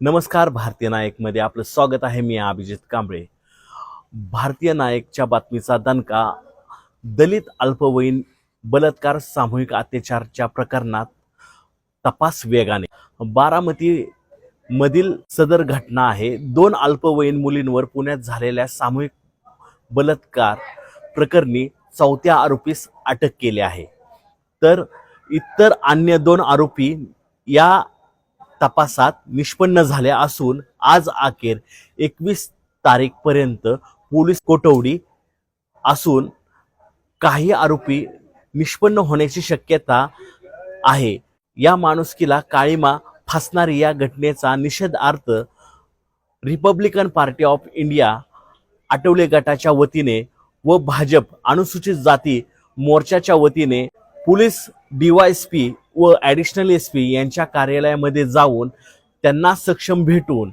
नमस्कार. भारतीय नायक मध्ये आपलं स्वागत आहे. मी अभिजित कांबळे. भारतीय नायकच्या बातमीचा दणका. दलित अल्पवयीन बलात्कार सामूहिक अत्याचारच्या प्रकरणात तपास वेगाने. बारामती मधील सदर घटना आहे. 2 अल्पवयीन मुलींवर पुण्यात झालेल्या सामूहिक बलात्कार प्रकरणी 4थ्या आरोपीस अटक केली आहे. तर इतर अन्य 2 आरोपी या तपासात निष्पन्न झाले असून आज अखेर 21 तारीखपर्यंत पोलीस कोठडी असून काही आरोपी निष्पन्न होण्याची शक्यता आहे. या माणुसकीला काळीमा फासणारी या घटनेचा निषेधार्थ Republican party of India Athawale गटाच्या वतीने व भाजप अनुसूचित जाती मोर्चाच्या वतीने पोलीस DYSP व ॲडिशनल SP यांच्या कार्यालयामध्ये जाऊन त्यांना सक्षम भेटून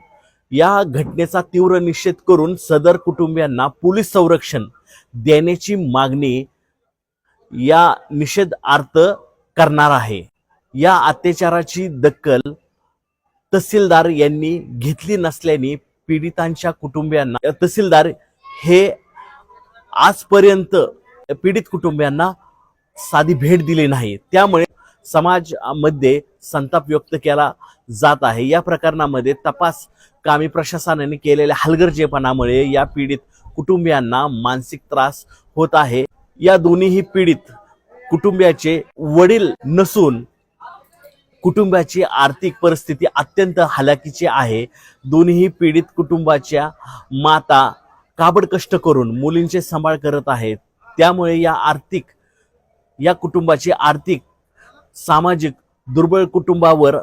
या घटनेचा तीव्र निषेध करून सदर कुटुंबियांना पोलीस संरक्षण देण्याची मागणी या निषेधार्थ करणार आहे. या अत्याचाराची दखल तहसीलदार यांनी घेतली नसल्याने पीडितांच्या कुटुंबियांना तहसीलदार हे आजपर्यंत पीडित कुटुंबियांना साधी भेट दिली नाही. त्यामुळे समाजामध्ये संताप व्यक्त केला जात आहे. या प्रकरणामध्ये तपास कामी प्रशासनाने केलेल्या हलगर्जीपणामुळे या पीडित कुटुंबियांना मानसिक त्रास होत आहे. या दोन्हीही पीडित कुटुंबियाचे वडील नसून कुटुंबाची आर्थिक परिस्थिती अत्यंत हलाखीची आहे. दोन्ही पीडित कुटुंबाच्या माता काबड कष्ट करून मुलींचे सांभाळ करत आहेत. त्यामुळे या कुटुंबाची आर्थिक सामाजिक दुर्बळ कुटुंबावर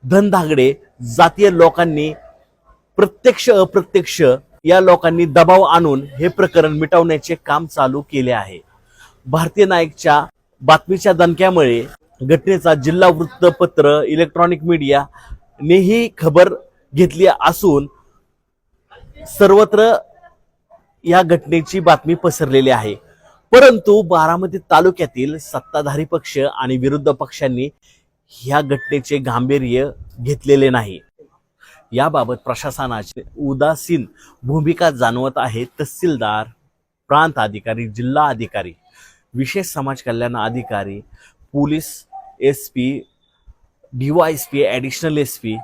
धनधागडे जातीय लोकांनी प्रत्यक्ष अप्रत्यक्ष या लोकांनी दबाव आणून हे प्रकरण मिटवण्याचे काम चालू केले आहे. भारतीय नायकच्या बातमीच्या दणक्यामुळे घटनेचा जिल्हा वृत्तपत्र इलेक्ट्रॉनिक मीडिया नेही खबर घेतली असून सर्वत्र या घटनेची बातमी पसरलेली आहे. परंतु बारामती तालुक्यातील सत्ताधारी पक्ष आणि विरोधी पक्षांनी ह्या घटनेचे गांभीर्य घेतलेले नाही. याबाबत प्रशासनाची उदासीन भूमिका जाणवत आहे. तहसीलदार, प्रांत अधिकारी, जिल्हा अधिकारी, विशेष समाज कल्याण अधिकारी, police SP, DYSP, additional SP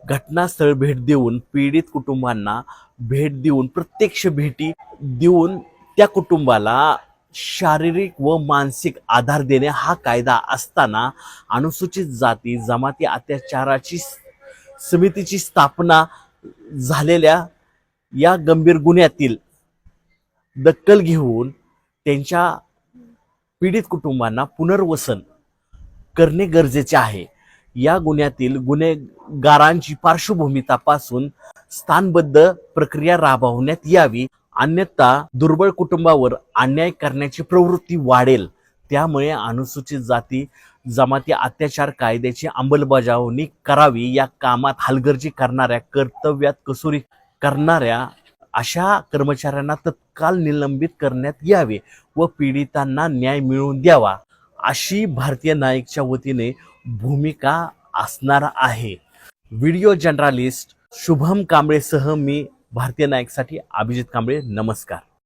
घटनास्थळ भेट देऊन पीडित कुटुंबांना भेट देऊन प्रत्यक्ष भेटी देऊन त्या कुटुंबाला शारीरिक व मानसिक आधार देणे हा कायदा असताना अनुसूचित जाती जमाती अत्याचाराची समितीची स्थापना झालेल्या या गंभीर गुन्ह्यातील दखल घेऊन त्यांच्या पीडित कुटुंबांना पुनर्वसन करणे गरजेचे आहे. या गुन्ह्यातील गुन्हेगारांची पार्श्वभूमी तपासून स्थानबद्ध प्रक्रिया राबवण्यात यावी. अन्यथा दुर्बळ कुटुंबावर अन्याय करण्याची प्रवृत्ती वाढेल. त्यामुळे अनुसूचित जाती जमाती अत्याचार कायद्याची अंमलबजावणी करावी. या कामात हलगर्जी करणाऱ्या, कर्तव्यात कसुरी करणाऱ्या अशा कर्मचाऱ्यांना तत्काळ निलंबित करण्यात यावे व पीडितांना न्याय मिळवून द्यावा अशी भारतीय नायकच्या वतीने भूमिका असणार आहे. व्हिडिओ जर्नलिस्ट शुभम कांबळेसह मी भारतीय नायकसाठी अभिजित कांबळे. नमस्कार.